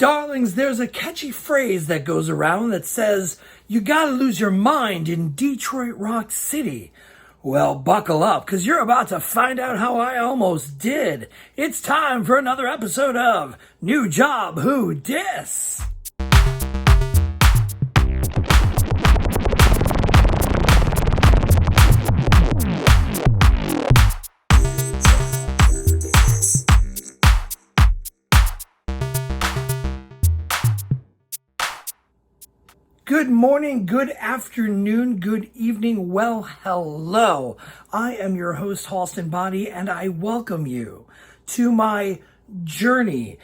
Darlings, there's a catchy phrase that goes around that says, you gotta lose your mind in Detroit Rock City. Well, buckle up, because you're about to find out how I almost did. It's time for another episode of New Job Who Dis? Good morning, good afternoon, good evening, well, hello. I am your host, Halston Body, and I welcome you to my journey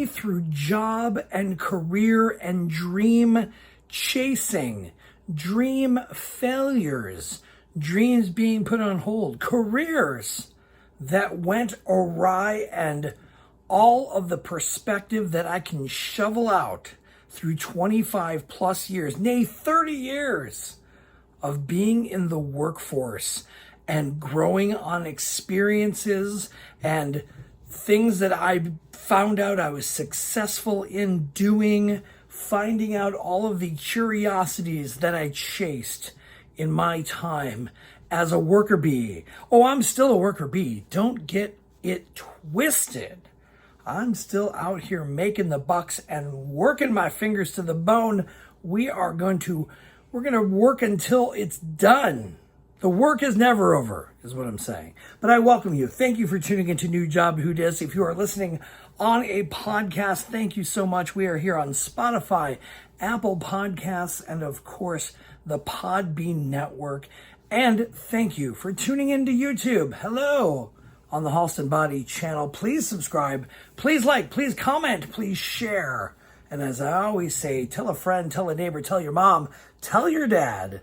through job and career and dream chasing, dream failures, dreams being put on hold, careers that went awry, and all of the perspective that I can shovel out through 25 plus years, nay 30 years of being in the workforce and growing on experiences and things that I found out I was successful in doing, finding out all of the curiosities that I chased in my time as a worker bee. Oh, I'm still a worker bee. Don't get it twisted. I'm still out here making the bucks and working my fingers to the bone. We're going to work until it's done. The work is never over, is what I'm saying. But I welcome you. Thank you for tuning into New Job Who Dis. If you are listening on a podcast, thank you so much. We are here on Spotify, Apple Podcasts, and of course, the Podbean Network. And thank you for tuning into YouTube. Hello. On the Halston Body channel. Please subscribe, please like, please comment, please share. And as I always say, tell a friend, tell a neighbor, tell your mom, tell your dad,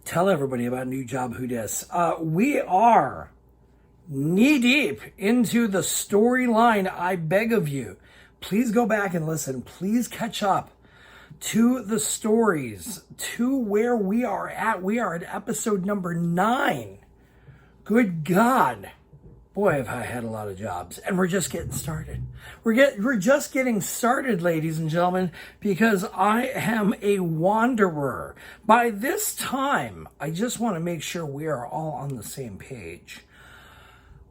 tell everybody about New Job Who Dis. We are knee deep into the storyline. I beg of you, please go back and listen. Please catch up to the stories, to where we are at. We are at episode number 9. Good God. Boy, have I had a lot of jobs, and we're just getting started. We're just getting started, ladies and gentlemen, because I am a wanderer. By this time, I just want to make sure we are all on the same page.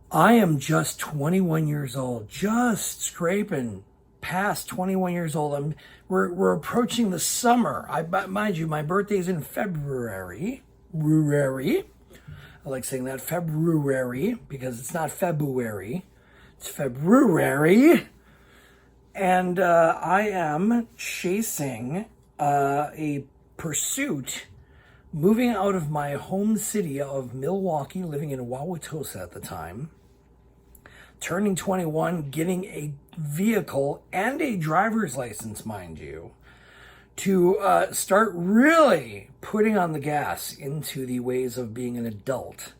I am just 21 years old, just scraping past 21 years old. We're approaching the summer. Mind you, my birthday's in February. I like saying that, February, because it's not February, it's February. And I am chasing a pursuit, moving out of my home city of Milwaukee, living in Wauwatosa at the time, turning 21, getting a vehicle and a driver's license, mind you, to start really putting on the gas into the ways of being an adult.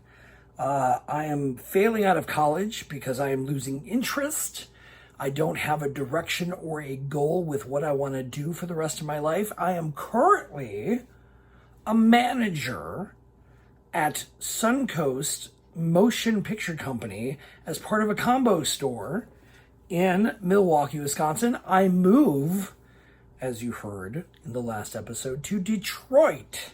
I am failing out of college because I am losing interest. I don't have a direction or a goal with what I want to do for the rest of my life. I am currently a manager at Suncoast Motion Picture Company as part of a combo store in Milwaukee, Wisconsin. I move, as you heard in the last episode, to Detroit,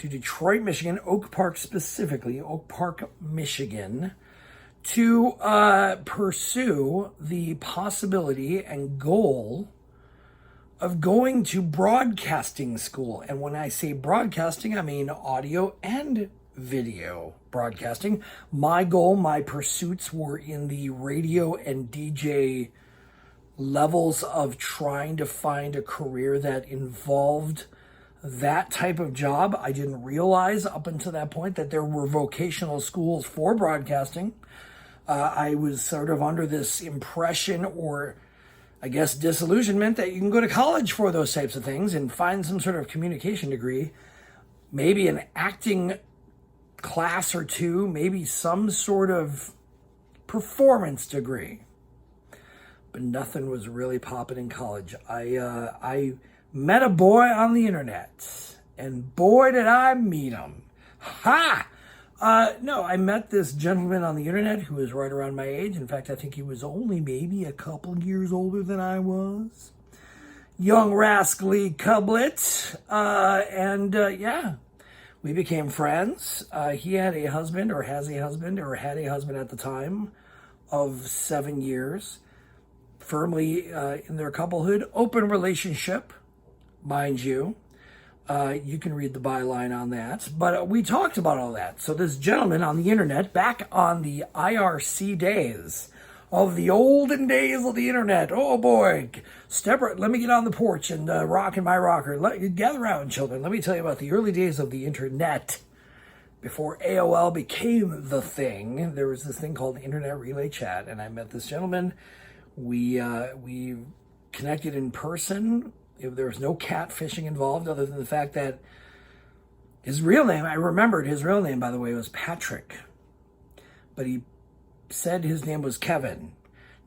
Michigan, Oak Park specifically, Oak Park, Michigan, to pursue the possibility and goal of going to broadcasting school. And when I say broadcasting, I mean audio and video broadcasting. My goal, my pursuits were in the radio and DJ levels of trying to find a career that involved that type of job. I didn't realize up until that point that there were vocational schools for broadcasting. I was sort of under this impression, or I guess disillusionment, that you can go to college for those types of things and find some sort of communication degree, maybe an acting class or two, maybe some sort of performance degree. But nothing was really popping in college. I met a boy on the internet, and boy did I meet him. Ha! No, I met this gentleman on the internet who was right around my age. In fact, I think he was only maybe a couple years older than I was. Young rascally cublet. Yeah, we became friends. He had a husband, or has a husband, or had a husband at the time of 7 years. Firmly in their couplehood. Open relationship, mind you. You can read the byline on that. But we talked about all that. So this gentleman on the internet, back on the IRC days of the olden days of the internet. Oh boy, let me get on the porch and rock in my rocker. Gather around, children. Let me tell you about the early days of the internet. Before AOL became the thing, there was this thing called Internet Relay Chat, and I met this gentleman. We connected in person. There was no catfishing involved, other than the fact that his real name, I remembered his real name, by the way, was Patrick. But he said his name was Kevin.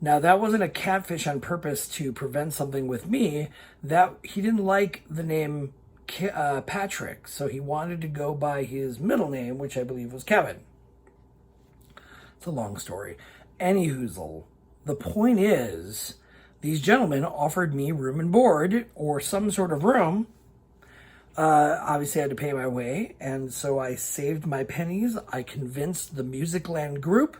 Now, that wasn't a catfish on purpose to prevent something with me. That he didn't like the name Patrick, so he wanted to go by his middle name, which I believe was Kevin. It's a long story. Anyhoozle, the point is, these gentlemen offered me room and board, or some sort of room. Obviously, I had to pay my way, and so I saved my pennies. I convinced the Musicland group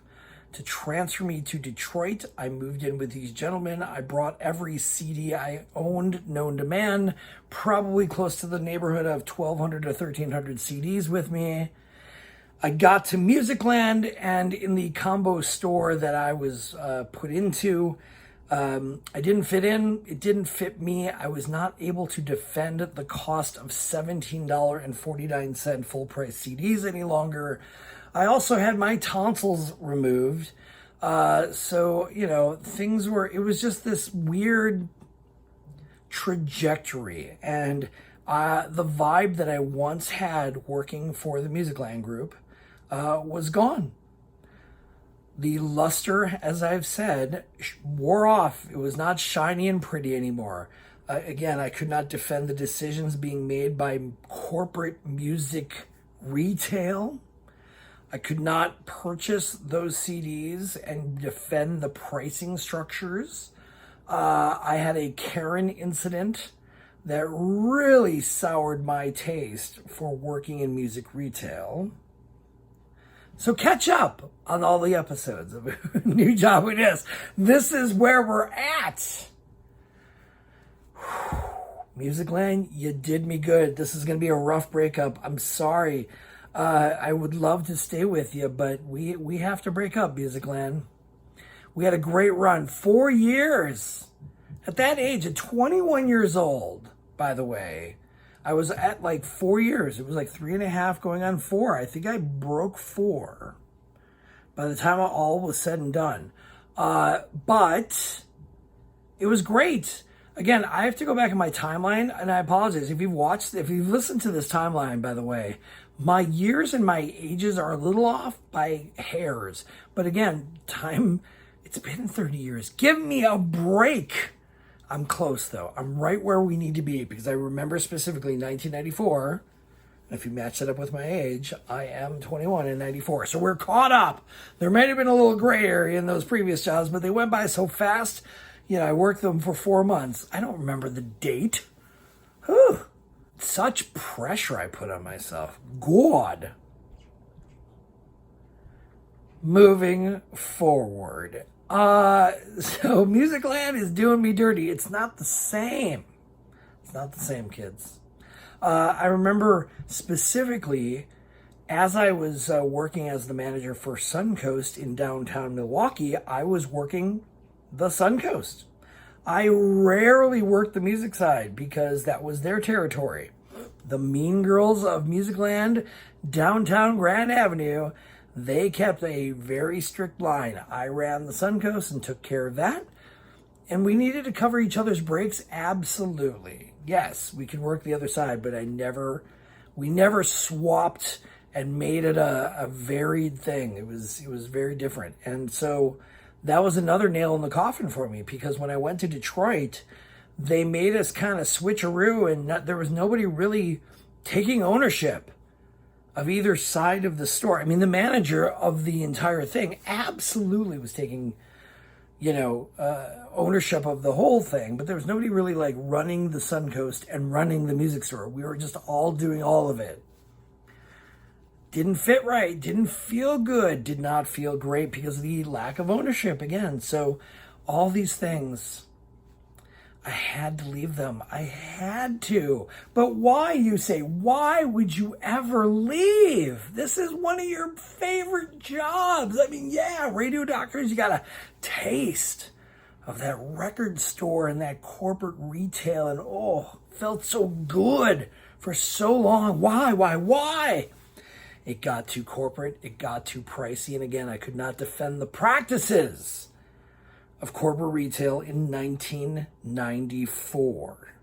to transfer me to Detroit. I moved in with these gentlemen. I brought every CD I owned known to man, probably close to the neighborhood of 1,200 to 1,300 CDs with me. I got to Musicland, and in the combo store that I was put into, I didn't fit in. It didn't fit me. I was not able to defend the cost of $17.49 full price CDs any longer. I also had my tonsils removed. So, it was just this weird trajectory. And the vibe that I once had working for the Musicland group was gone. The luster, as I've said, wore off. It was not shiny and pretty anymore. Again, I could not defend the decisions being made by corporate music retail. I could not purchase those CDs and defend the pricing structures. I had a Karen incident that really soured my taste for working in music retail. So catch up on all the episodes of New Job With This. This is where we're at. Musicland, you did me good. This is going to be a rough breakup. I'm sorry. I would love to stay with you, but we have to break up, Musicland. We had a great run. 4 years. At that age, at 21 years old, by the way, I was at like 4 years. It was like 3.5 going on 4. I think I broke 4 by the time all was said and done. But it was great. Again, I have to go back in my timeline, and I apologize. If you've listened to this timeline, by the way, my years and my ages are a little off by hairs. But again, it's been 30 years. Give me a break. I'm close, though. I'm right where we need to be, because I remember specifically 1994. And if you match that up with my age, I am 21 in 94. So we're caught up. There might have been a little gray area in those previous jobs, but they went by so fast. I worked them for 4 months. I don't remember the date. Whew. Such pressure I put on myself. God. Moving forward. So Musicland is doing me dirty. It's not the same. It's not the same, kids. I remember specifically, as I was working as the manager for Suncoast in downtown Milwaukee, I was working the Suncoast. I rarely worked the music side because that was their territory. The mean girls of Musicland, downtown Grand Avenue, they kept a very strict line. I ran the Suncoast and took care of that. And we needed to cover each other's breaks, absolutely. Yes, we could work the other side, but we never swapped and made it a varied thing. It was very different. And so that was another nail in the coffin for me, because when I went to Detroit, they made us kind of switcheroo, and there was nobody really taking ownership of either side of the store. I mean, the manager of the entire thing absolutely was taking, ownership of the whole thing, but there was nobody really like running the Suncoast and running the music store. We were just all doing all of it. Didn't fit right, didn't feel good, did not feel great because of the lack of ownership again. So all these things, I had to leave them. I had to. But why, you say? Why would you ever leave? This is one of your favorite jobs. I mean, yeah, radio doctors, you got a taste of that record store and that corporate retail, and felt so good for so long. Why? It got too corporate, it got too pricey, and again, I could not defend the practices of corporate retail in 1994.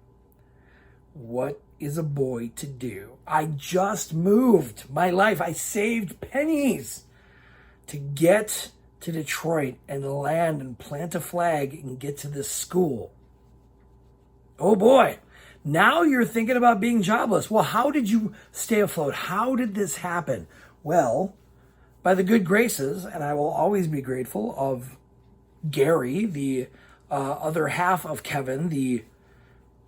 What is a boy to do? I just moved my life. I saved pennies to get to Detroit and land and plant a flag and get to this school. Oh boy, now you're thinking about being jobless. Well, how did you stay afloat? How did this happen? Well, by the good graces, and I will always be grateful, of Gary, the other half of Kevin, the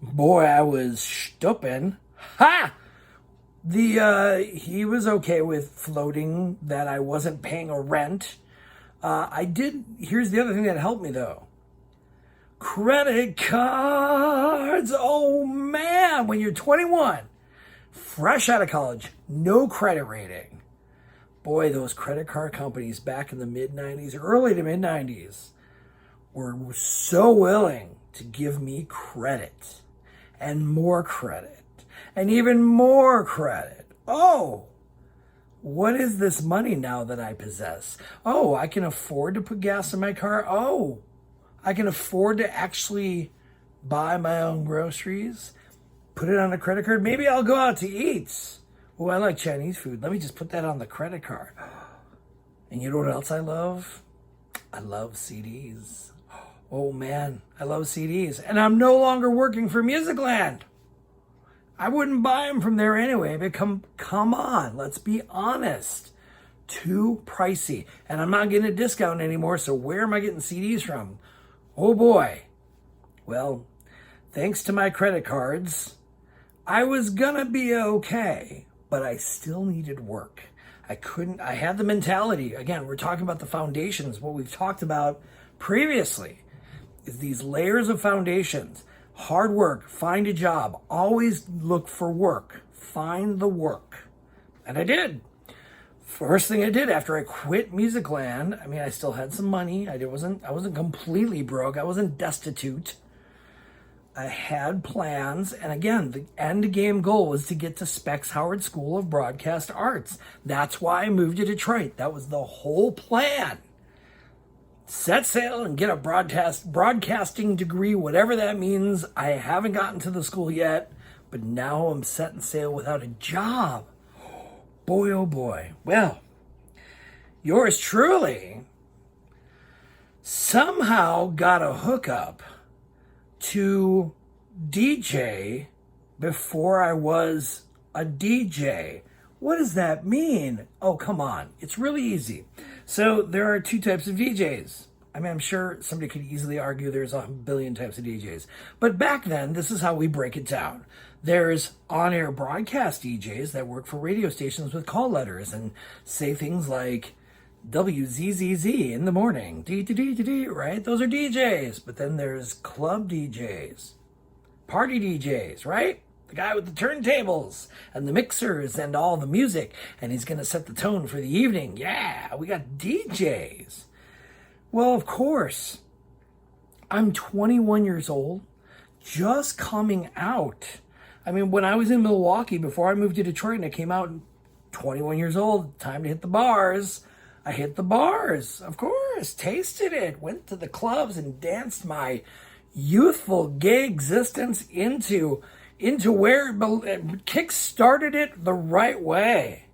boy I was stooping. Ha! He was okay with floating, that I wasn't paying a rent. Here's the other thing that helped me though. Credit cards. Oh man, when you're 21, fresh out of college, no credit rating. Boy, those credit card companies back in the mid-90s, early to mid-90s, were so willing to give me credit and more credit and even more credit. Oh, what is this money now that I possess? Oh, I can afford to put gas in my car. Oh, I can afford to actually buy my own groceries, put it on a credit card. Maybe I'll go out to eat. Oh, I like Chinese food. Let me just put that on the credit card. And you know what else I love? I love CDs. Oh man, I love CDs. And I'm no longer working for Musicland. I wouldn't buy them from there anyway, but come on, let's be honest. Too pricey. And I'm not getting a discount anymore, so where am I getting CDs from? Oh boy. Well, thanks to my credit cards, I was gonna be okay, but I still needed work. I had the mentality. Again, we're talking about the foundations, what we've talked about previously. Is these layers of foundations. Hard work, find a job, always look for work, find the work. And I did. First thing I did after I quit Musicland, I mean, I still had some money. I wasn't completely broke. I wasn't destitute. I had plans. And again, the end game goal was to get to Specs Howard School of Broadcast Arts. That's why I moved to Detroit. That was the whole plan. Set sail and get a broadcasting degree, whatever that means. I haven't gotten to the school yet, but now I'm setting sail without a job. Boy, oh boy. Well, yours truly somehow got a hookup to DJ before I was a DJ. What does that mean? Oh, come on. It's really easy. So there are two types of DJs. I mean, I'm sure somebody could easily argue there's a billion types of DJs. But back then, this is how we break it down. There's on-air broadcast DJs that work for radio stations with call letters and say things like WZZZ in the morning, D, right? Those are DJs. But then there's club DJs, party DJs, right? The guy with the turntables and the mixers and all the music, and he's going to set the tone for the evening. Yeah, we got DJs. Well, of course, I'm 21 years old, just coming out. I mean, when I was in Milwaukee, before I moved to Detroit and I came out 21 years old, time to hit the bars. I hit the bars, of course, tasted it, went to the clubs and danced my youthful gay existence into where it kick-started it the right way.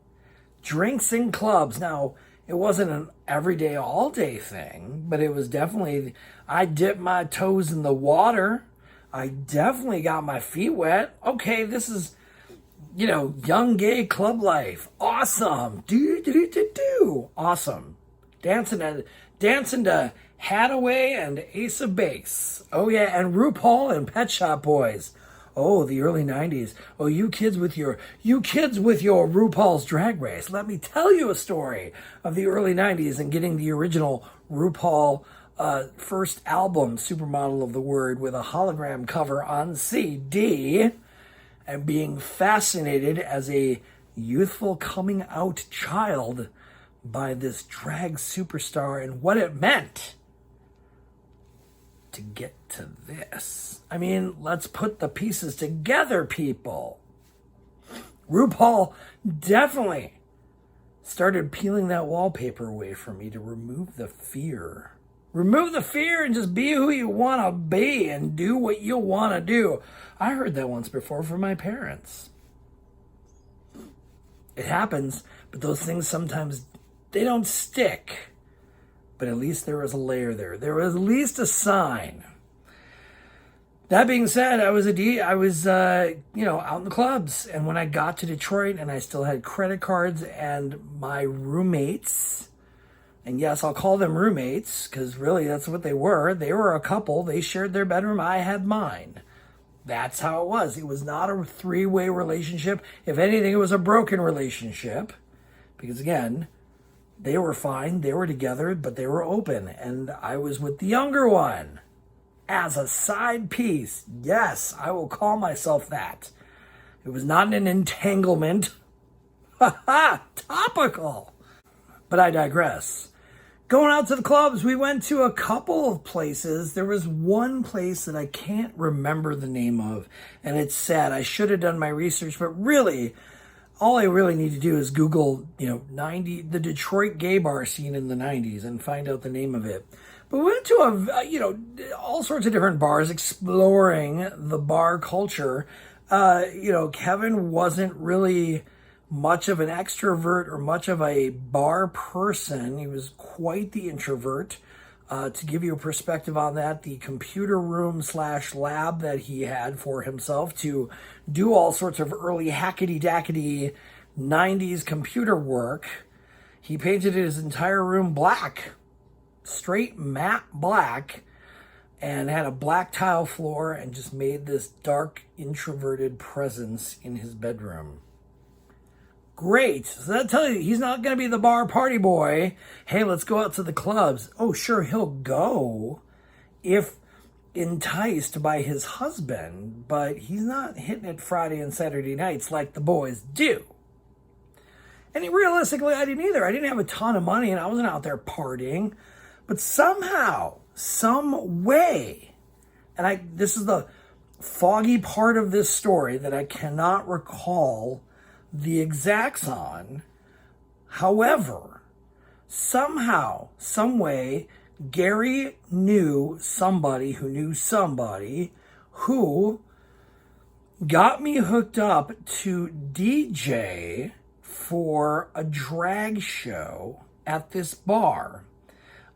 Drinks in clubs. Now, it wasn't an everyday, all-day thing, but it was definitely, I dipped my toes in the water. I definitely got my feet wet. Okay, this is young gay club life. Awesome. Do. Awesome. Dancing to Hathaway and Ace of Base. Oh yeah, and RuPaul and Pet Shop Boys. Oh, the early 90s. Oh, you kids with your RuPaul's Drag Race. Let me tell you a story of the early 90s and getting the original RuPaul first album, Supermodel of the Word, with a hologram cover on CD, and being fascinated as a youthful coming out child by this drag superstar and what it meant to get to this. I mean, let's put the pieces together, people. RuPaul definitely started peeling that wallpaper away from me to remove the fear. Remove the fear and just be who you want to be and do what you want to do. I heard that once before from my parents. It happens, but those things sometimes, they don't stick. But at least there was a layer there. There was at least a sign. That being said, I was out in the clubs. And when I got to Detroit and I still had credit cards and my roommates, and yes, I'll call them roommates because really that's what they were. They were a couple. They shared their bedroom. I had mine. That's how it was. It was not a three-way relationship. If anything, it was a broken relationship. Because again, they were fine, they were together, but they were open. And I was with the younger one as a side piece. Yes, I will call myself that. It was not an entanglement. Ha ha, topical. But I digress. Going out to the clubs, we went to a couple of places. There was one place that I can't remember the name of, and it's sad. I should have done my research, but really, all I really need to do is Google, the Detroit gay bar scene in the 90s and find out the name of it. But we went to all sorts of different bars, exploring the bar culture. Kevin wasn't really much of an extrovert or much of a bar person. He was quite the introvert. To give you a perspective on that, the computer room / lab that he had for himself to do all sorts of early hackety-dackety 90s computer work, he painted his entire room black, straight matte black, and had a black tile floor and just made this dark, introverted presence in his bedroom. Great. So that tells you he's not going to be the bar party boy. Hey, let's go out to the clubs. Oh, sure, he'll go if enticed by his husband, but he's not hitting it Friday and Saturday nights like the boys do. And realistically, I didn't either. I didn't have a ton of money and I wasn't out there partying. But somehow, some way, and this is the foggy part of this story that I cannot recall the exacts on. However, somehow, some way, Gary knew somebody who got me hooked up to DJ for a drag show at this bar.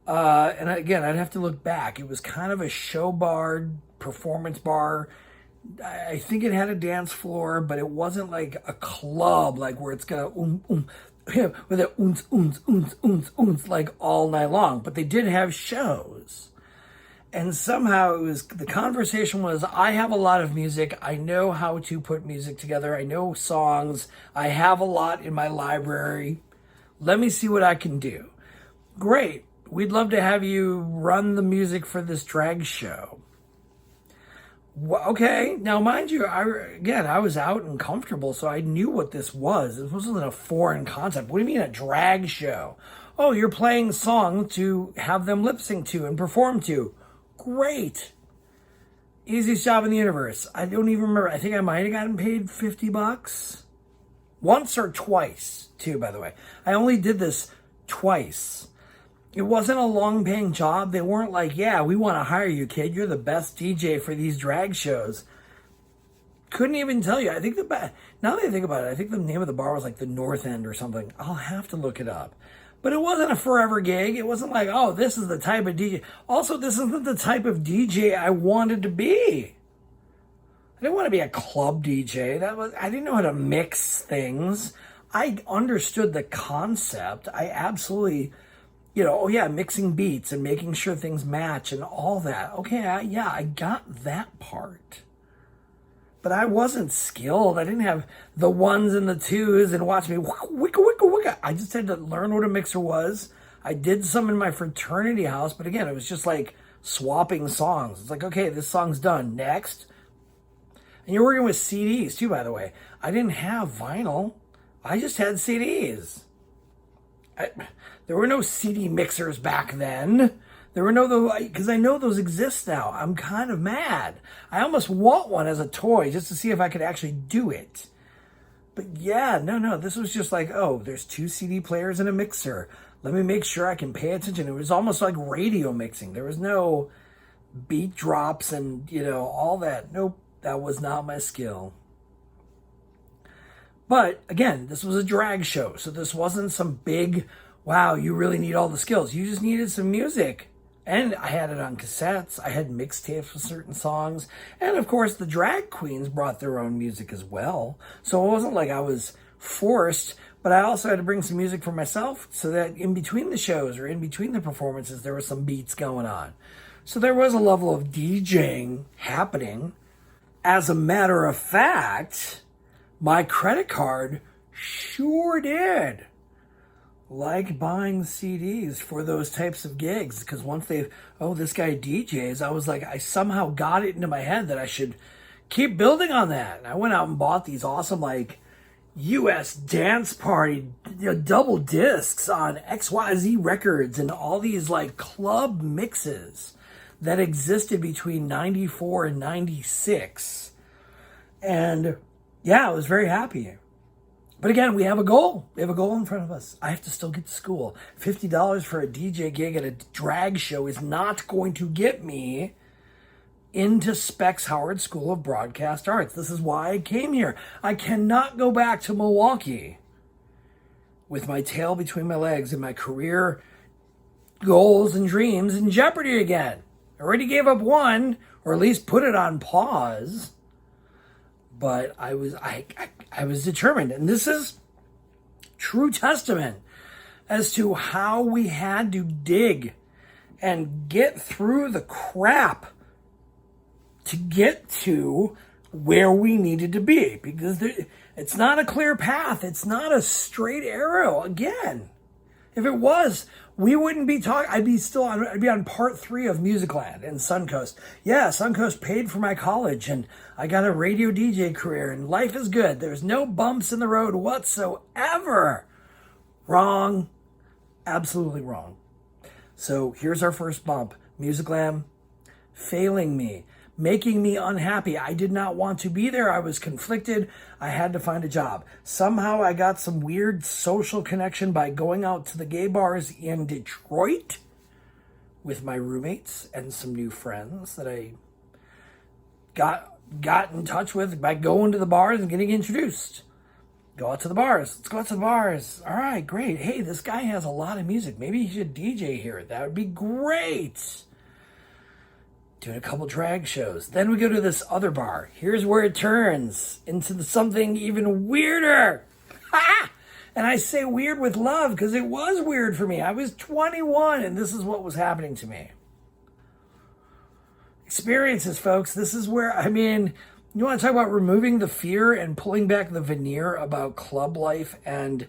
And again, I'd have to look back. It was kind of a show bar, performance bar. I think it had a dance floor, but it wasn't like a club, like where it's gonna with it like all night long. But they did have shows, and somehow the conversation was, I have a lot of music. I know how to put music together. I know songs. I have a lot in my library. Let me see what I can do. Great. We'd love to have you run the music for this drag show. Okay, now mind you, I was out and comfortable, so I knew what this was. This wasn't a foreign concept. What do you mean a drag show? Oh, you're playing songs to have them lip sync to and perform to. Great. Easiest job in the universe. I don't even remember. I think I might have gotten paid $50. Once or twice, too, by the way. I only did this twice. It wasn't a long-paying job. They weren't like, yeah, we want to hire you, kid. You're the best DJ for these drag shows. Couldn't even tell you. Now that I think about it, I think the name of the bar was like the North End or something. I'll have to look it up. But it wasn't a forever gig. It wasn't like, oh, this is the type of DJ. Also, this isn't the type of DJ I wanted to be. didn't want to be a club DJ. I didn't know how to mix things. I understood the concept. I absolutely, mixing beats and making sure things match and all that. Okay, I got that part. But I wasn't skilled. I didn't have the ones and the twos and watch me wicka, wicka, wicka. I just had to learn what a mixer was. I did some in my fraternity house, but again, it was just like swapping songs. It's like, okay, this song's done. Next. And you're working with CDs too, by the way. I didn't have vinyl. I just had CDs. There were no CD mixers back then. There were no, because I know those exist now. I'm kind of mad. I almost want one as a toy just to see if I could actually do it. But yeah, no, this was just like, oh, there's 2 CD players and a mixer. Let me make sure I can pay attention. It was almost like radio mixing. There was no beat drops and, all that. Nope, that was not my skill. But again, this was a drag show. So this wasn't some big, wow, you really need all the skills. You just needed some music. And I had it on cassettes. I had mixtapes with certain songs. And of course, the drag queens brought their own music as well. So it wasn't like I was forced, but I also had to bring some music for myself so that in between the shows or in between the performances, there were some beats going on. So there was a level of DJing happening. As a matter of fact, my credit card sure did like buying CDs for those types of gigs, because once this guy DJs, I was like, I somehow got it into my head that I should keep building on that. And I went out and bought these awesome US dance party double discs on XYZ Records and all these club mixes that existed between 94 and 96. And yeah, I was very happy. But again, we have a goal. We have a goal in front of us. I have to still get to school. $50 for a DJ gig at a drag show is not going to get me into Specs Howard School of Broadcast Arts. This is why I came here. I cannot go back to Milwaukee with my tail between my legs and my career goals and dreams in jeopardy again. I already gave up one, or at least put it on pause. But I was determined. And this is true testament as to how we had to dig and get through the crap to get to where we needed to be. Because it's not a clear path. It's not a straight arrow. Again, if it was, we wouldn't be talking. I'd be on part 3 of Musicland and Suncoast. Yeah, Suncoast paid for my college and I got a radio DJ career and life is good. There's no bumps in the road whatsoever. Wrong. Absolutely wrong. So here's our first bump. Musicland failing me, making me unhappy. I did not want to be there. I was conflicted. I had to find a job. Somehow I got some weird social connection by going out to the gay bars in Detroit with my roommates and some new friends that I got in touch with by going to the bars and getting introduced. Go out to the bars. Let's go out to the bars. All right, great. Hey, this guy has a lot of music. Maybe he should DJ here. That would be great. Doing a couple drag shows. Then we go to this other bar. Here's where it turns into something even weirder. Ha! And I say weird with love because it was weird for me. I was 21 and this is what was happening to me. Experiences, folks. This is where, you want to talk about removing the fear and pulling back the veneer about club life and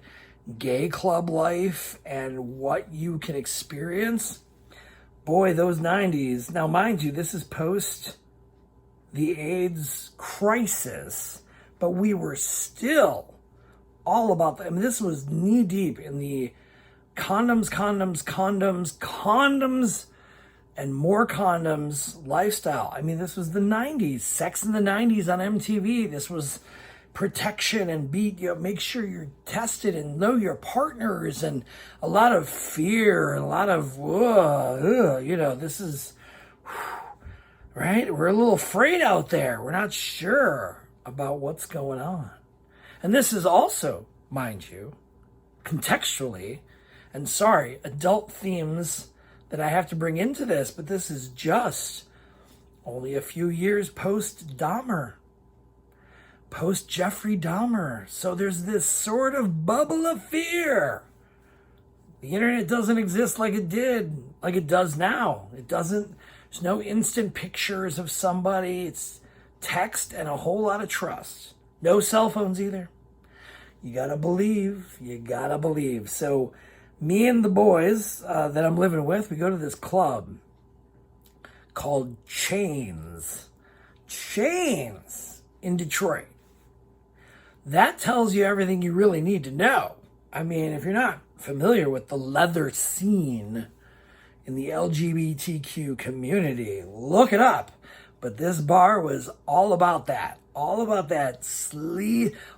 gay club life and what you can experience? Boy, those 90s. Now, mind you, this is post the AIDS crisis, but we were still all about that. This was knee deep in the condoms, and more condoms lifestyle. This was the 90s. Sex in the 90s on MTV. This was protection and make sure you're tested and know your partners, and a lot of fear and a lot of this is right. We're a little afraid out there. We're not sure about what's going on. And this is also, mind you, contextually, and sorry, adult themes that I have to bring into this, but this is just only a few years post Dahmer. post Jeffrey Dahmer. So there's this sort of bubble of fear. The internet doesn't exist like it did, like it does now. It doesn't, there's no instant pictures of somebody. It's text and a whole lot of trust. No cell phones either. You gotta believe. You gotta believe. So me and the boys that I'm living with, we go to this club called Chains in Detroit. That tells you everything you really need to know. I mean, if you're not familiar with the leather scene in the LGBTQ community, look it up. But this bar was all about that. All about that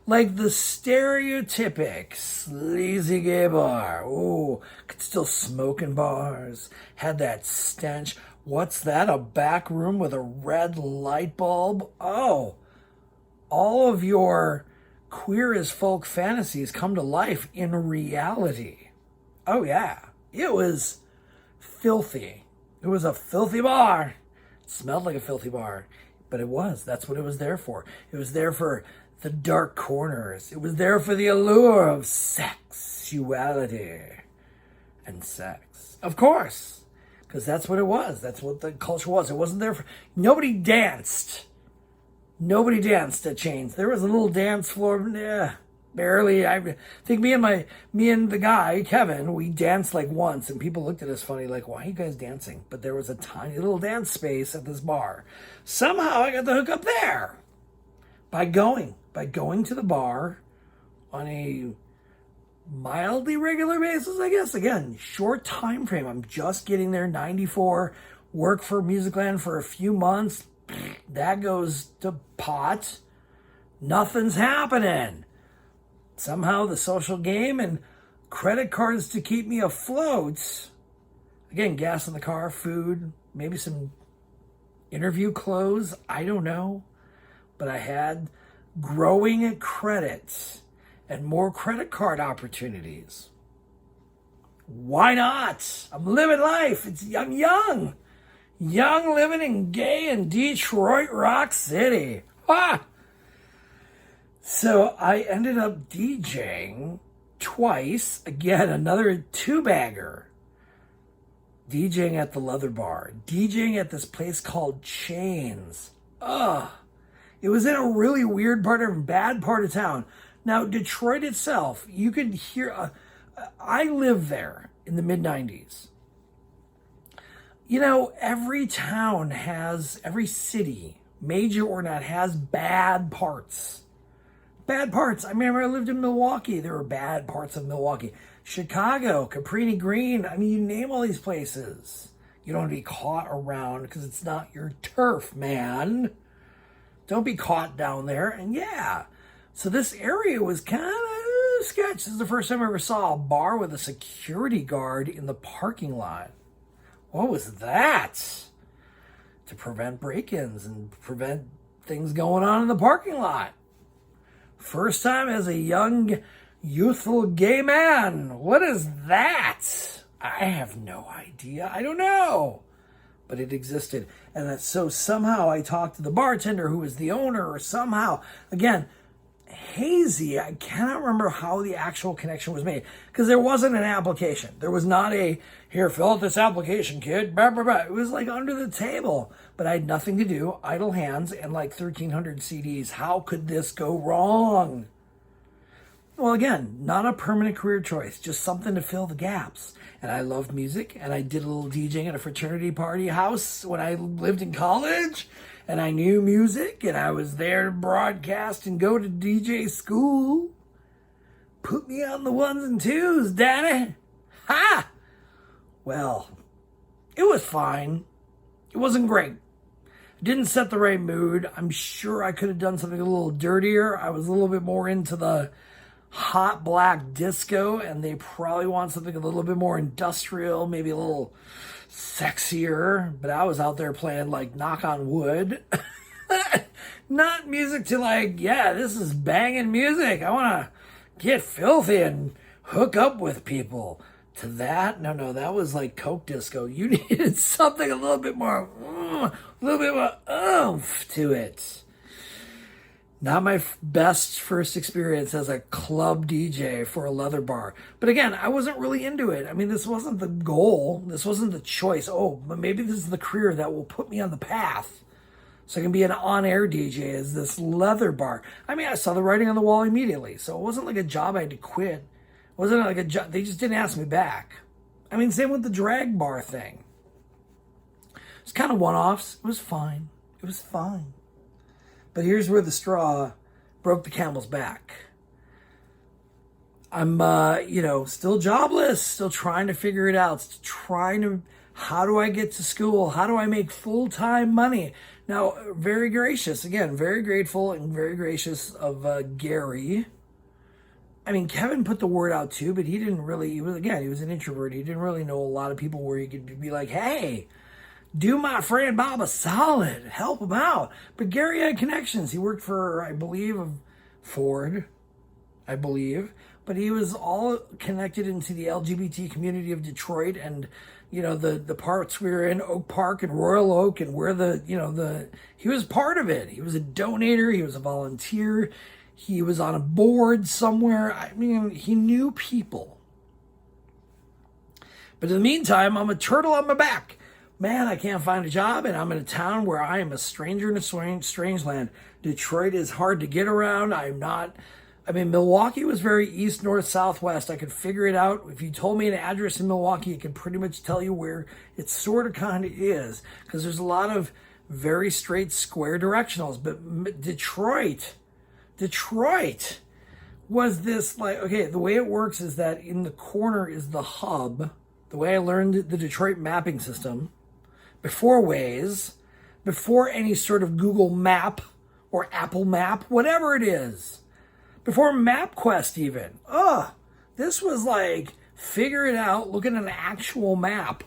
like the stereotypic sleazy gay bar. Ooh, could still smoke in bars. Had that stench. What's that? A back room with a red light bulb? Oh, all of your queer as folk fantasies come to life in reality. Oh yeah, it was filthy. It was a filthy bar. It smelled like a filthy bar, but it was. That's what it was there for. It was there for the dark corners. It was there for the allure of sexuality and sex. Of course, because that's what it was. That's what the culture was. It wasn't there for... Nobody danced. Nobody danced at Chains. There was a little dance floor. Barely. I think me and the guy, Kevin, we danced like once, and people looked at us funny, like, why are you guys dancing? But there was a tiny little dance space at this bar. Somehow I got the hook up there by going to the bar on a mildly regular basis, I guess. Again, short time frame. I'm just getting there. 94, work for Musicland for a few months. That goes to pot. Nothing's happening. Somehow the social game and credit cards to keep me afloat. Again, gas in the car, food, maybe some interview clothes. I don't know. But I had growing credit and more credit card opportunities. Why not? I'm living life. I'm young. Young, living in gay in Detroit Rock City. Ah! So I ended up DJing twice. Again, another two-bagger. DJing at the Leather Bar. DJing at this place called Chains. Ugh. It was in a really weird bad part of town. Now, Detroit itself, you could hear... I lived there in the mid-90s. You know, every town has... Every city, major or not, has bad parts. Bad parts. I remember I lived in Milwaukee. There were bad parts of Milwaukee. Chicago, Cabrini Green. I mean, you name all these places. You don't want to be caught around because it's not your turf, man. Don't be caught down there. And yeah, so this area was kind of sketch. This is the first time I ever saw a bar with a security guard in the parking lot. What was that? To prevent break-ins and prevent things going on in the parking lot. First time as a young, youthful gay man. What is that? I have no idea. I don't know. But it existed. And so somehow I talked to the bartender who was the owner, or somehow, again, hazy. I cannot remember how the actual connection was made. Because there wasn't an application. There was not a, here, fill out this application, kid. Blah, blah, blah. It was like under the table. But I had nothing to do, idle hands, and like 1,300 CDs. How could this go wrong? Well, again, not a permanent career choice, just something to fill the gaps. And I love music, and I did a little DJing at a fraternity party house when I lived in college, and I knew music, and I was there to broadcast and go to DJ school. Put me on the ones and twos, Daddy. Ha! Well, it was fine. It wasn't great. Didn't set the right mood. I'm sure I could have done something a little dirtier. I was a little bit more into the hot black disco, and they probably want something a little bit more industrial, maybe a little sexier. But I was out there playing like Knock on Wood. Not music to like, yeah, this is banging music. I want to get filthy and hook up with people. To that, no, that was like Coke disco. You needed something a little bit more oomph to it. Not my best first experience as a club DJ for a leather bar. But again, I wasn't really into it. I mean, this wasn't the goal. This wasn't the choice. Oh, but maybe this is the career that will put me on the path. So I can be an on-air DJ as this leather bar. I mean, I saw the writing on the wall immediately. So it wasn't like a job I had to quit. It wasn't like a job. They just didn't ask me back. I mean, same with the drag bar thing. It's kind of one-offs. It was fine. It was fine. But here's where the straw broke the camel's back. I'm, still jobless, still trying to figure it out, how do I get to school? How do I make full-time money? Now, very gracious, again, very grateful and very gracious of Gary. I mean, Kevin put the word out too, but he was an introvert. He didn't really know a lot of people where he could be like, hey, do my friend Bob a solid, help him out. But Gary had connections. He worked for, I believe, Ford, but he was all connected into the LGBT community of Detroit, and the parts we were in, Oak Park and Royal Oak, and where he was part of it. He was a donator, he was a volunteer, he was on a board somewhere. I mean, he knew people. But in the meantime, I'm a turtle on my back. Man, I can't find a job, and I'm in a town where I am a stranger in a strange land. Detroit is hard to get around. Milwaukee was very east, north, southwest. I could figure it out. If you told me an address in Milwaukee, I could pretty much tell you where it sort of kind of is, because there's a lot of very straight, square directionals. But Detroit was this, like, okay, the way it works is that in the corner is the hub. The way I learned the Detroit mapping system, before Waze, before any sort of Google Map or Apple Map, whatever it is, before MapQuest even. This was like, figure it out, look at an actual map.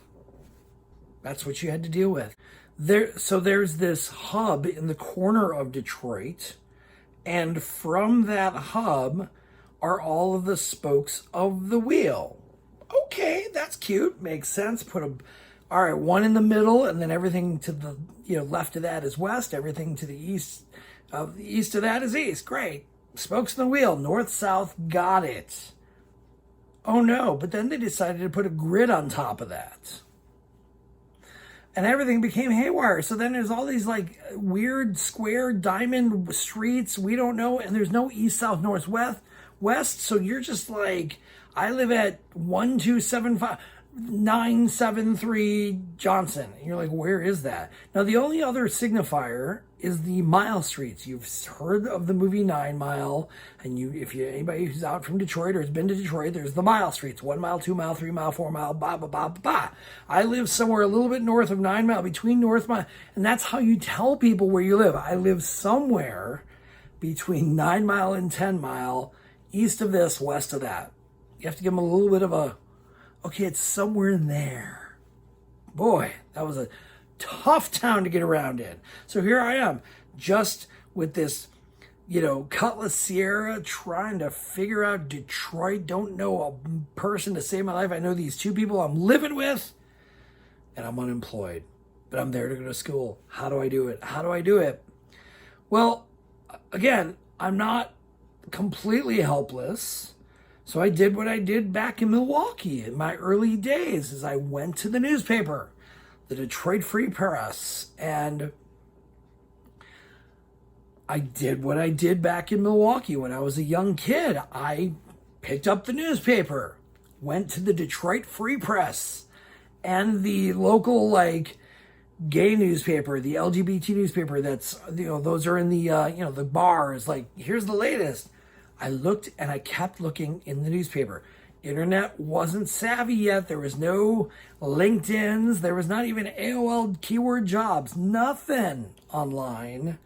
That's what you had to deal with. So there's this hub in the corner of Detroit, and from that hub are all of the spokes of the wheel. Okay, that's cute, makes sense. All right, one in the middle, and then everything to the left of that is west. Everything to the east of that is east. Great. Spokes in the wheel, north, south, got it. Oh no, but then they decided to put a grid on top of that. And everything became haywire. So then there's all these like weird square diamond streets we don't know, and there's no east, south, north, west. So you're just like, I live at 1275973 Johnson. And you're like, where is that? Now, the only other signifier is the mile streets. You've heard of the movie 9 Mile, and anybody who's out from Detroit or has been to Detroit, there's the mile streets: 1 mile, 2 mile, 3 mile, 4 mile, blah, blah, blah, blah. I live somewhere a little bit north of 9 Mile, between North Mile, and that's how you tell people where you live. I live somewhere between 9 Mile and 10 Mile, east of this, west of that. You have to give them a little bit of okay, it's somewhere in there. Boy, that was a tough town to get around in. So here I am, just with this, Cutlass Sierra, trying to figure out Detroit. Don't know a person to save my life. I know these two people I'm living with, and I'm unemployed. But I'm there to go to school. How do I do it? Well, again, I'm not completely helpless. So I did what I did back in Milwaukee in my early days, is I went to the newspaper, the Detroit Free Press, and I did what I did back in Milwaukee when I was a young kid. I picked up the newspaper, went to the Detroit Free Press, and the local, gay newspaper, the LGBT newspaper that's, those are in the, the bars, here's the latest. I looked and I kept looking in the newspaper. Internet wasn't savvy yet. There was no LinkedIn's. There was not even AOL keyword jobs. Nothing online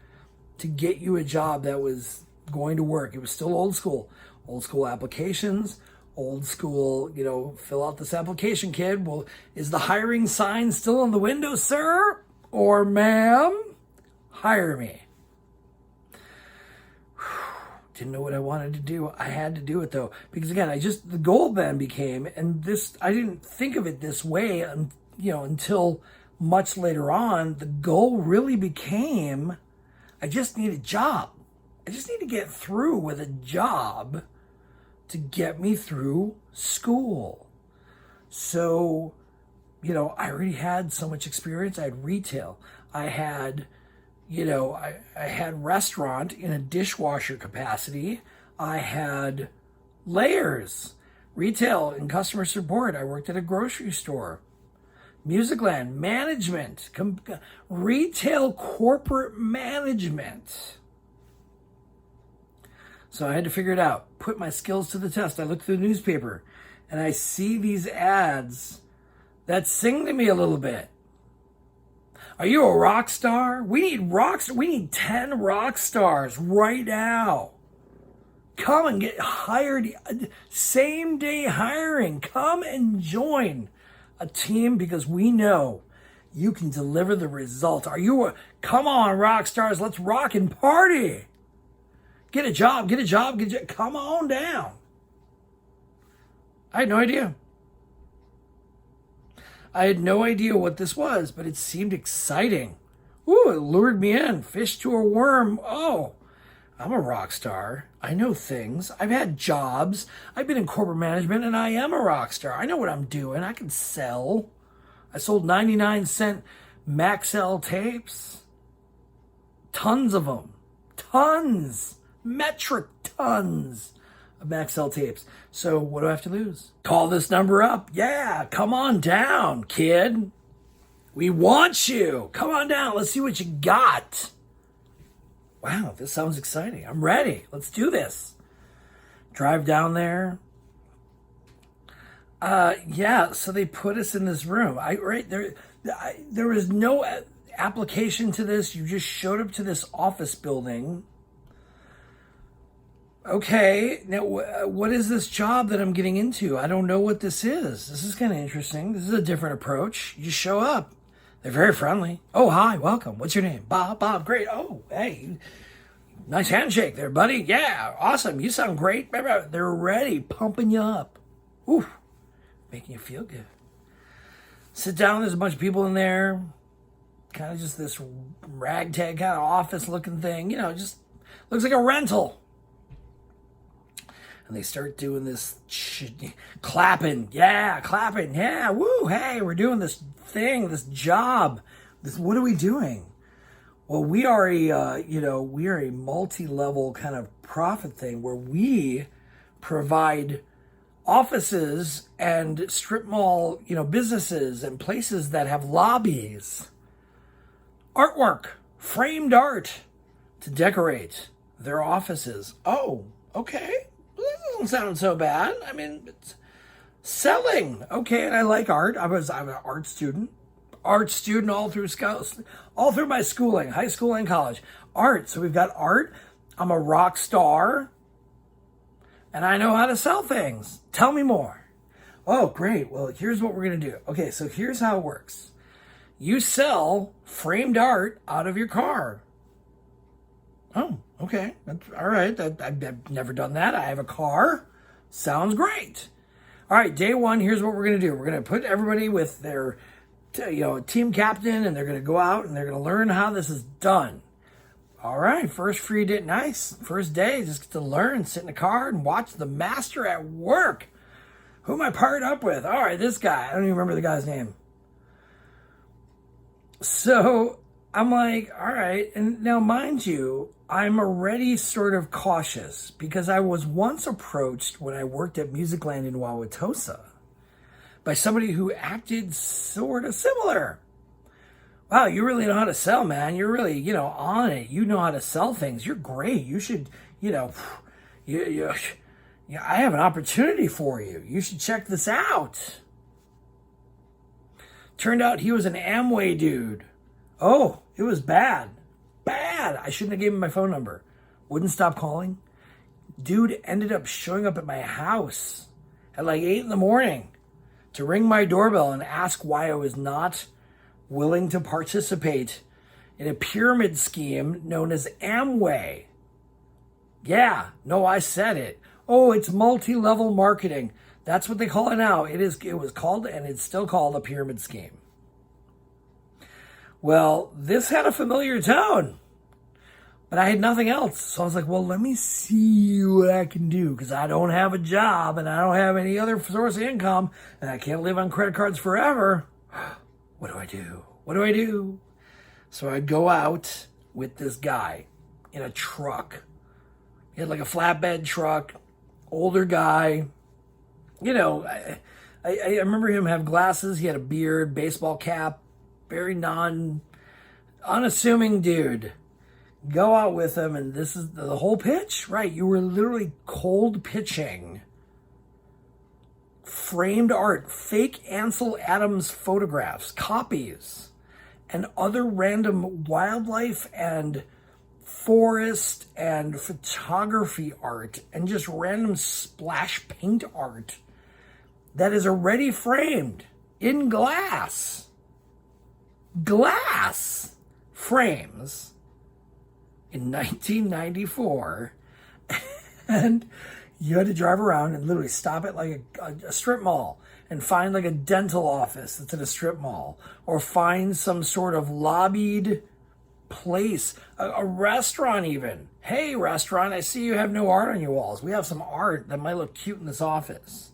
to get you a job that was going to work. It was still old school. Old school applications. Old school, fill out this application, kid. Well, is the hiring sign still on the window, sir? Or ma'am? Hire me. Didn't know what I wanted to do. I had to do it though, because again, the goal then became, and this, I didn't think of it this way, until much later on. The goal really became, I just need a job. I just need to get through with a job to get me through school. So, I already had so much experience. I had retail. I had, I had restaurant in a dishwasher capacity. I had layers, retail and customer support. I worked at a grocery store, Musicland, management, retail corporate management. So I had to figure it out, put my skills to the test. I look through the newspaper and I see these ads that sing to me a little bit. Are you a rock star? We need 10 rock stars right now. Come and get hired. Same day hiring. Come and join a team because we know you can deliver the results. Come on, rock stars. Let's rock and party. Get a job. Come on down. I had no idea. I had no idea what this was, but it seemed exciting. Ooh, it lured me in. Fish to a worm. Oh, I'm a rock star. I know things. I've had jobs. I've been in corporate management, and I am a rock star. I know what I'm doing. I can sell. I sold 99-cent Maxell tapes. Tons of them. Tons. Metric tons of Maxell tapes. So what do I have to lose? Call this number up. Yeah, come on down, kid. We want you. Come on down. Let's see what you got. Wow, this sounds exciting. I'm ready. Let's do this. Drive down there. So they put us in this room. There was no application to this. You just showed up to this office building. Okay, now what is this job that I'm getting into? I don't know what this is. This is kind of interesting. This is a different approach. You just show up. They're very friendly. Oh, hi, welcome. What's your name? Bob, great. Oh, hey, nice handshake there, buddy. Yeah, awesome. You sound great. They're ready, pumping you up. Ooh, making you feel good. Sit down, there's a bunch of people in there. Kind of just this ragtag kind of office looking thing. Just looks like a rental. And they start doing this clapping. Yeah, woo, hey, we're doing this thing, this job. What are we doing? Well, we are a multi-level kind of profit thing where we provide offices and strip mall, businesses and places that have lobbies, artwork, framed art to decorate their offices. Oh, okay. Doesn't sound so bad. I mean, it's selling. Okay, and I like art. I'm an art student. All through my schooling, high school and college. Art. So we've got art. I'm a rock star. And I know how to sell things. Tell me more. Oh, great. Well, here's what we're going to do. Okay, so here's how it works. You sell framed art out of your car. Oh, okay. That's, all right. I've never done that. I have a car. Sounds great. All right, day one, here's what we're going to do. We're going to put everybody with their team captain, and they're going to go out, and they're going to learn how this is done. All right, first free day. Nice. First day, just get to learn, sit in the car, and watch the master at work. Who am I paired up with? All right, this guy. I don't even remember the guy's name. So I'm like, all right. And now, mind you, I'm already sort of cautious because I was once approached when I worked at Musicland in Wauwatosa by somebody who acted sort of similar. Wow, you really know how to sell, man. You're really, on it. You know how to sell things. You're great. You should, I have an opportunity for you. You should check this out. Turned out he was an Amway dude. Oh, it was bad. Bad. I shouldn't have given him my phone number. Wouldn't stop calling. Dude ended up showing up at my house at like 8 a.m. to ring my doorbell and ask why I was not willing to participate in a pyramid scheme known as Amway. Yeah, no, I said it. Oh, it's multi-level marketing. That's what they call it now. It was called, and it's still called, a pyramid scheme. Well, this had a familiar tone. But I had nothing else. So I was like, well, let me see what I can do, because I don't have a job and I don't have any other source of income and I can't live on credit cards forever. What do I do? What do I do? So I'd go out with this guy in a truck. He had like a flatbed truck, older guy. You know, I remember him have glasses. He had a beard, baseball cap, very unassuming dude. Go out with him, and this is the whole pitch, right? You were literally cold pitching framed art, fake Ansel Adams photographs, copies, and other random wildlife and forest and photography art, and just random splash paint art that is already framed in glass frames in 1994, and you had to drive around and literally stop at like a strip mall and find like a dental office that's in a strip mall, or find some sort of lobbied place, a restaurant even. Hey, restaurant, I see you have no art on your walls. We have some art that might look cute in this office.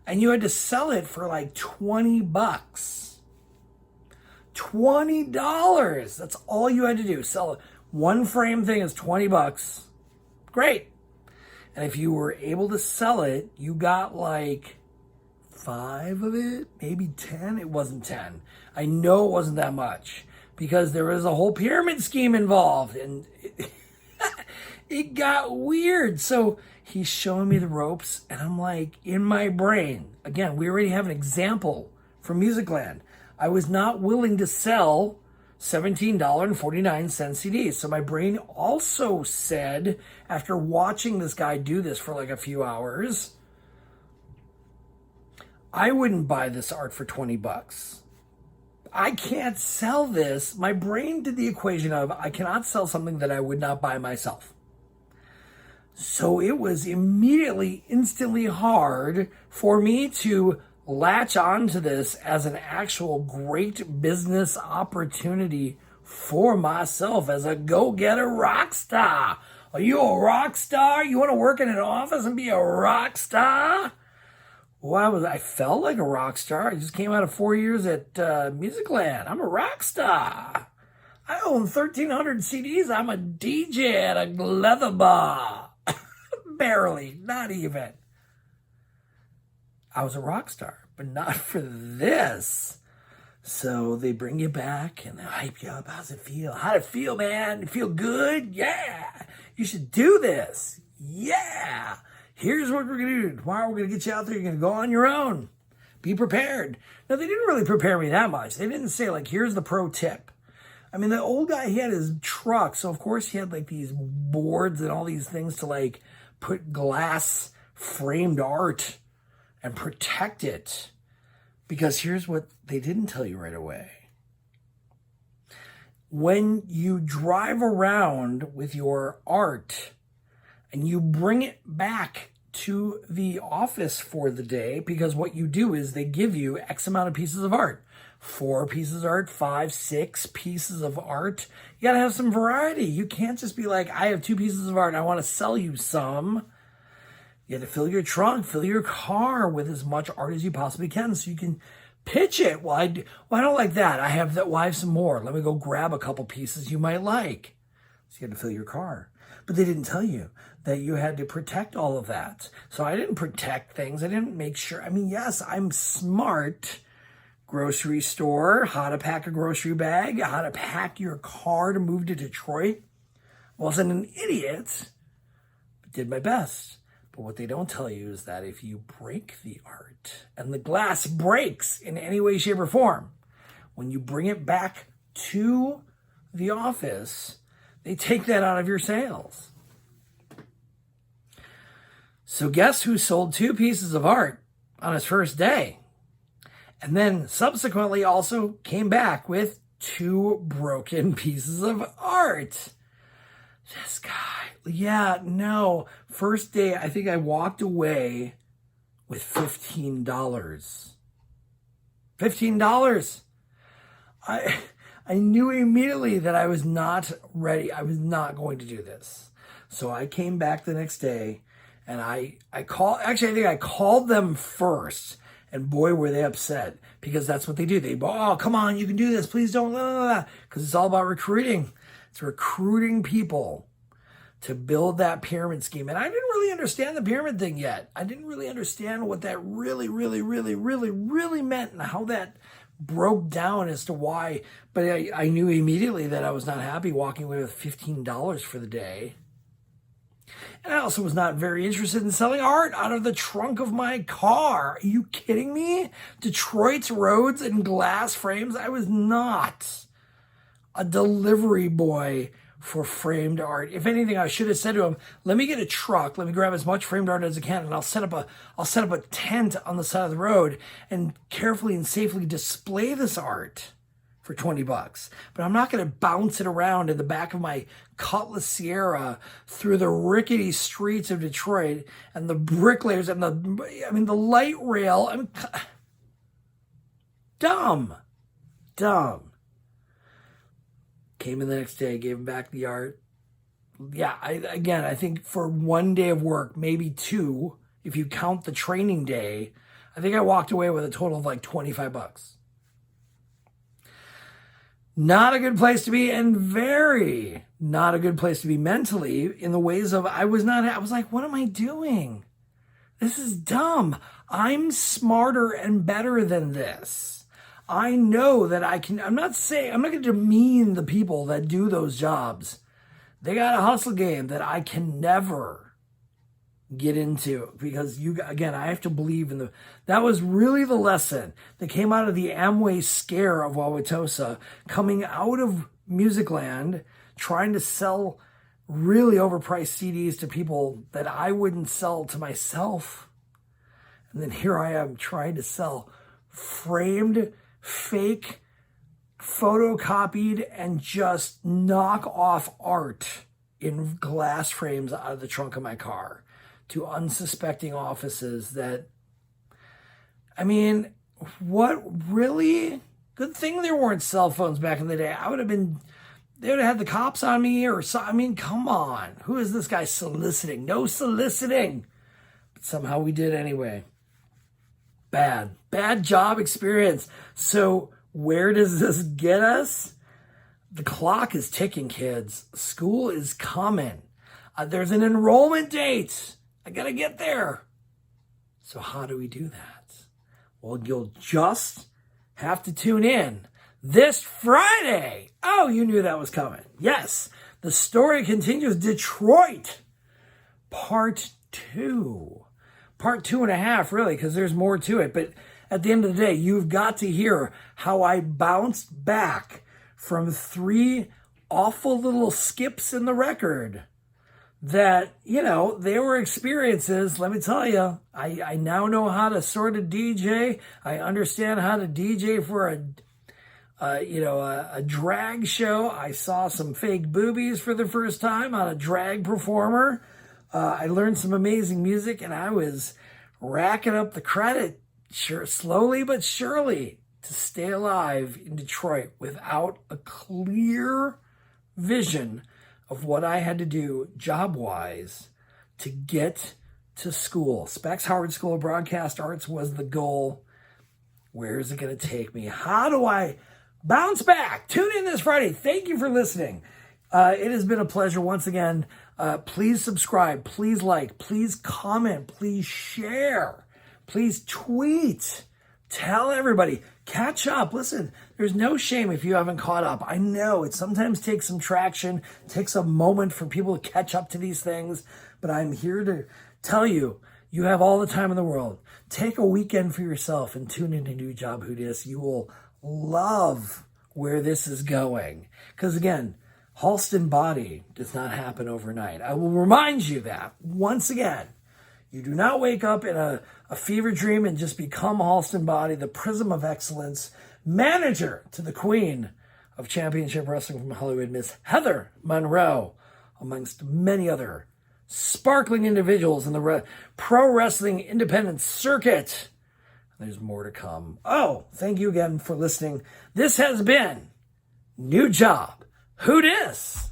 And you had to sell it for like $20. $20. That's all you had to do. Sell it. One frame thing is $20. Great. And if you were able to sell it, you got like 5 of it, maybe 10. It wasn't 10. I know it wasn't that much, because there was a whole pyramid scheme involved, and it got weird. So he's showing me the ropes, and I'm like, in my brain, again, we already have an example from Musicland. I was not willing to sell $17.49 CDs. So my brain also said, after watching this guy do this for like a few hours, I wouldn't buy this art for $20. I can't sell this. My brain did the equation of, I cannot sell something that I would not buy myself. So it was instantly hard for me to latch onto this as an actual great business opportunity for myself as a go-getter rock star. Are you a rock star? You want to work in an office and be a rock star? Well, I felt like a rock star. I just came out of 4 years at Musicland. I'm a rock star. I own 1,300 CDs. I'm a DJ at a leather bar. Barely, not even. I was a rock star, but not for this. So they bring you back and they hype you up. How's it feel? How'd it feel, man? Feel good? Yeah. You should do this. Yeah. Here's what we're going to do. Tomorrow we're going to get you out there. You're going to go on your own. Be prepared. Now, they didn't really prepare me that much. They didn't say, like, here's the pro tip. I mean, the old guy, he had his truck. So, of course, he had, like, these boards and all these things to, like, put glass framed art and protect it. Because here's what they didn't tell you right away. When you drive around with your art and you bring it back to the office for the day, because what you do is they give you X amount of pieces of art. 4 pieces of art, 5, 6 pieces of art. You got to have some variety. You can't just be like, I have 2 pieces of art and I want to sell you some. You have to fill your trunk, fill your car with as much art as you possibly can so you can pitch it. Well, I don't like that. I have some more. Let me go grab a couple pieces you might like. So you had to fill your car. But they didn't tell you that you had to protect all of that. So I didn't protect things. I didn't make sure. I mean, yes, I'm smart. Grocery store, how to pack a grocery bag, how to pack your car to move to Detroit. Wasn't an idiot, but did my best. But what they don't tell you is that if you break the art and the glass breaks in any way, shape, or form, when you bring it back to the office, they take that out of your sales. So guess who sold 2 pieces of art on his first day? And then subsequently also came back with 2 broken pieces of art. This guy. Yeah, no. First day, I think I walked away with $15. $15. I I knew immediately that I was not ready. I was not going to do this. So I came back the next day and I think I called them first. And boy, were they upset, because that's what they do. They, oh, come on, you can do this. Please don't, because it's all about recruiting. It's recruiting people to build that pyramid scheme. And I didn't really understand the pyramid thing yet. I didn't really understand what that really meant and how that broke down as to why. But I knew immediately that I was not happy walking away with $15 for the day. And I also was not very interested in selling art out of the trunk of my car. Are you kidding me? Detroit's roads and glass frames? I was not a delivery boy for framed art. If anything, I should have said to him, let me get a truck, let me grab as much framed art as I can, and I'll set up a tent on the side of the road and carefully and safely display this art for $20. But I'm not going to bounce it around in the back of my Cutlass Sierra through the rickety streets of Detroit and the bricklayers and the light rail. Dumb. Came in the next day, gave him back the art. Yeah, I think for one day of work, maybe two, if you count the training day, I think I walked away with a total of like $25. Not a good place to be, and very not a good place to be mentally, in the ways of I was like, what am I doing? This is dumb. I'm smarter and better than this. I know that I can. I'm not going to demean the people that do those jobs. They got a hustle game that I can never get into, because I have to believe in that was really the lesson that came out of the Amway scare of Wauwatosa, coming out of Musicland, trying to sell really overpriced CDs to people that I wouldn't sell to myself. And then here I am trying to sell framed, fake, photocopied, and just knock off art in glass frames out of the trunk of my car to unsuspecting offices that, what really? Good thing there weren't cell phones back in the day. They would have had the cops on me come on. Who is this guy soliciting? No soliciting. But somehow we did anyway. Bad job experience. So where does this get us? The clock is ticking, kids. School is coming. There's an enrollment date. I got to get there. So how do we do that? Well, you'll just have to tune in this Friday. Oh, you knew that was coming. Yes, the story continues. Detroit, part 2. Part 2.5, really, because there's more to it. But at the end of the day, you've got to hear how I bounced back from 3 awful little skips in the record that, they were experiences. Let me tell you, I now know how to sort of DJ. I understand how to DJ for a drag show. I saw some fake boobies for the first time on a drag performer. I learned some amazing music, and I was racking up the credit, slowly but surely, to stay alive in Detroit without a clear vision of what I had to do job-wise to get to school. Specs Howard School of Broadcast Arts was the goal. Where is it going to take me? How do I bounce back? Tune in this Friday. Thank you for listening. It has been a pleasure once again. Please subscribe. Please like. Please comment. Please share. Please tweet. Tell everybody. Catch up. Listen, there's no shame if you haven't caught up. I know it sometimes takes some traction, takes a moment for people to catch up to these things, but I'm here to tell you, you have all the time in the world. Take a weekend for yourself and tune into New Job Who Dis. You will love where this is going. Because again, Halston Body does not happen overnight. I will remind you that once again. You do not wake up in a fever dream and just become Halston Body, the prism of excellence, manager to the queen of championship wrestling from Hollywood, Miss Heather Monroe, amongst many other sparkling individuals in the pro wrestling independent circuit. There's more to come. Oh, thank you again for listening. This has been new job. Who dis?